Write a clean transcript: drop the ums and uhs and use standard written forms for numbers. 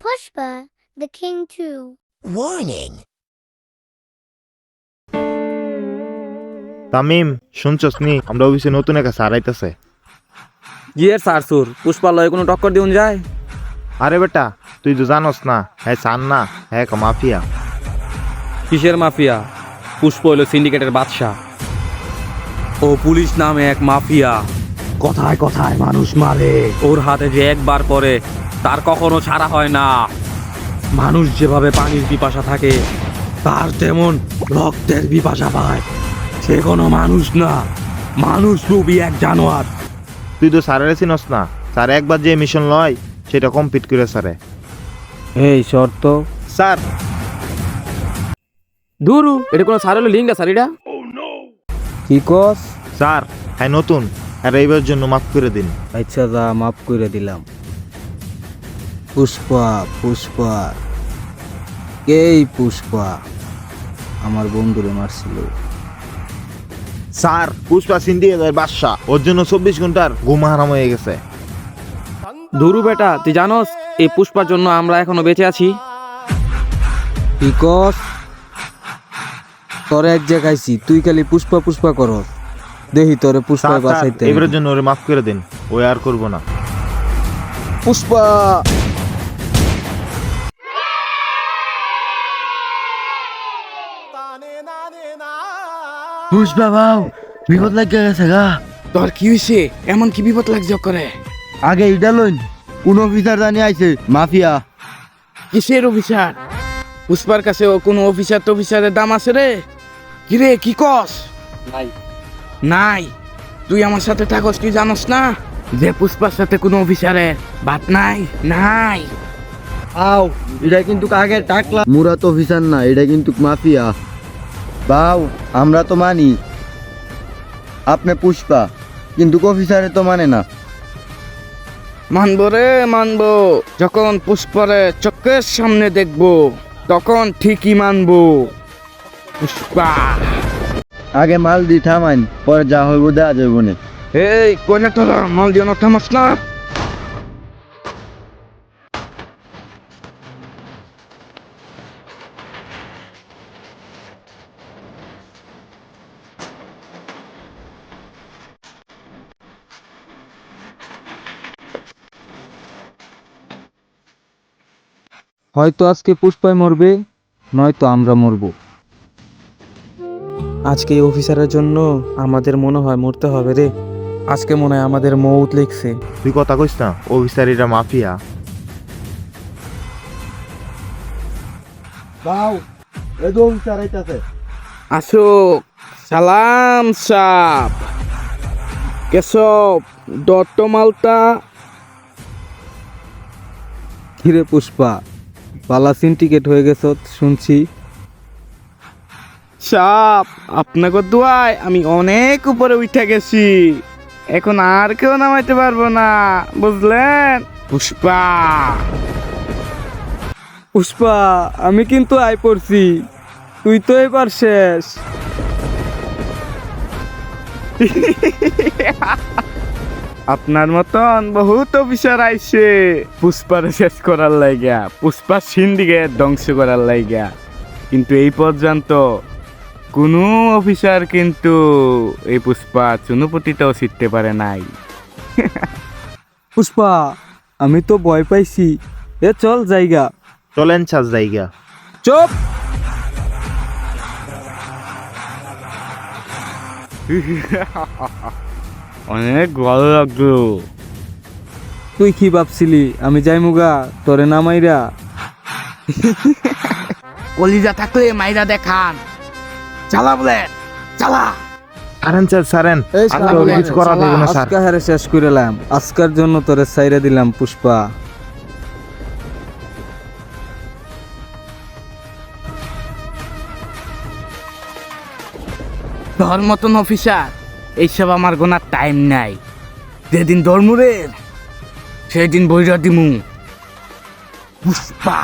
Pushpa, the King 2. Warning. Tamim, শুনছস নি আমরা অফিসে নতুন একটা স্যার আইতাছে। গিয়ের সারসুর পুষ্পা লয় কোনো টক্কর দিউন যায়? আরে বেটা, তুই তো জানোস না, হ্যাঁ স্যার না, হ্যাঁ এক মাফিয়া। কিসের মাফিয়া? পুষ্প হলো সিন্ডিকেটের বাদশা। ও পুলিশ নামে এক মাফিয়া, কথায় কথায় মানুষ মারে। ওর হাতে যে একবার পরে তার কখনো ছাড়া হয় না। মানুষ যেভাবে পানির পিপাসা থাকে তার তেমন রক্তের পিপাসা পায়। সে কোনো মানুষ না, মানুষ রূপী এক জানোয়ার। তুই তো স্যারের চিনস না, স্যার একবার যে মিশন লয় সেটা কমপ্লিট করে স্যারে। এই শর্ত স্যার দুরু, এটা কোনো সার হলো লিঙ্গা স্যার? এটা কি কস? স্যার, হ্যাঁ নতুন, আর এইবার জন্য মাফ করে দিন। আচ্ছা যা, মাফ করে দিলাম। পুষ্পা পুষ্পা এই পুষ্পা আমার বন্ধুরে মারছিল। স্যার, পুষ্পা সিন্ডিকেটের বাদশা, ওর জন্য 24 ঘন্টার ঘুম হারাম হয়ে গেছে। ধুরু বেটা, তুই জানোস এই পুষ্পার জন্য আমরা এখনো বেঁচে আছি? কি কস? তোরে এক জায়গাইছি, তুই খালি পুষ্পা পুষ্পা করস। দেখি তোরে পুষ্পা স্যার, স্যার, বাঁচাইতে। এবারের জন্য ওরে মাফ করে দিন, ও আর করবো না। পুষ্পা পুষ্পা বাউ, বিপদ লাগে গেছে গা। তোর কি হয়েছে? এমন কি বিপদ লাগছে করে? আগে ইটা লইন, কোন অফিসার জানি আইছে মাফিয়া। কিসের অফিসার? পুষ্পার কাছে ও কোনো অফিসারের দাম আছে রে? কিরে কি কস? নাই নাই? তুই আমার সাথে থাকস, তুই জানোস না যে পুষ্পার সাথে কোনো অফিসারের বাত নাই? নাই। আও, এটা কিন্তু আগে টাকলা মুরা তো অফিসার না, এটা কিন্তু মাফিয়া। বাউ, আমরা তো মানি আপনি পুষ্পা, কিন্তু অফিসারে তো মানে না। মানবো রে মানবো, যখন পুষ্পারে চোখের সামনে দেখবো তখন ঠিকই মানবো। পুষ্পা আগে মাল দি থামাইন, পরে যা হইব দেওয়া যাইব না। এই কইলে তোরা মাল দিয়ে না থামাস না। হয়তো আজকে পুষ্পায় মরবে, নয়তো আমরা মরব। আজকে এই অফিসারের জন্য আমাদের মনে হয় মরতে হবে রে। আজকে মনে হয় আমাদের মৌত লিখছে। তুই কথা কইস না, অফিসার এটা মাফিয়া। বাউ, এই তো অফিসার আইতাছে। আসো, সালাম সাপ কেশব দত্ত মালতা। কিরে পুষ্পা, পালা সিন্ডিকেট হয়ে গেছ শুনছি। সাপ, আপনাকে দোয়ায় আমি অনেক উপরে উঠে গেছি, এখন আর কেউ নামাইতে পারবো না, বুঝলেন? পুষ্পা পুষ্পা, আমি কিন্তু আই পড়ছি, তুই তো এবার শেষ। আপনার মতন বহুত অফিসার আইছে পুষ্পার শেষ করার লাইগা, পুষ্পা সিন্ডিকেট ধ্বংস করার লাইগা, কিন্তু এই পর্যন্ত কোনো অফিসার কিন্তু এই পুষ্পা চুনুপটিটাও ছিটতে পারে নাই। পুষ্পা, আমি তো ভয় পাইছি। এ চল জায়গা। চলেন ছাড় জায়গা। চুপ। অনেক ভালো লাগলো। তুই কি ভাবছিলি আমি যাইমুগা তোরে নামাইরা? কলিজা থাকলে মাইরা দেখান। চালা বলে চালা। সারেন স্যার, সারেন, আজকে ওর কিছু করা দেবো না স্যার। আজকে হারে শেষ করিলাম, আজকের জন্য তোরে সাইরা দিলাম পুষ্পা। তোর মতন অফিসার এইসব আমার গোনার টাইম নাই। যেদিন ধর্মরে সেদিন বইরা দিমু। পুষ্পা।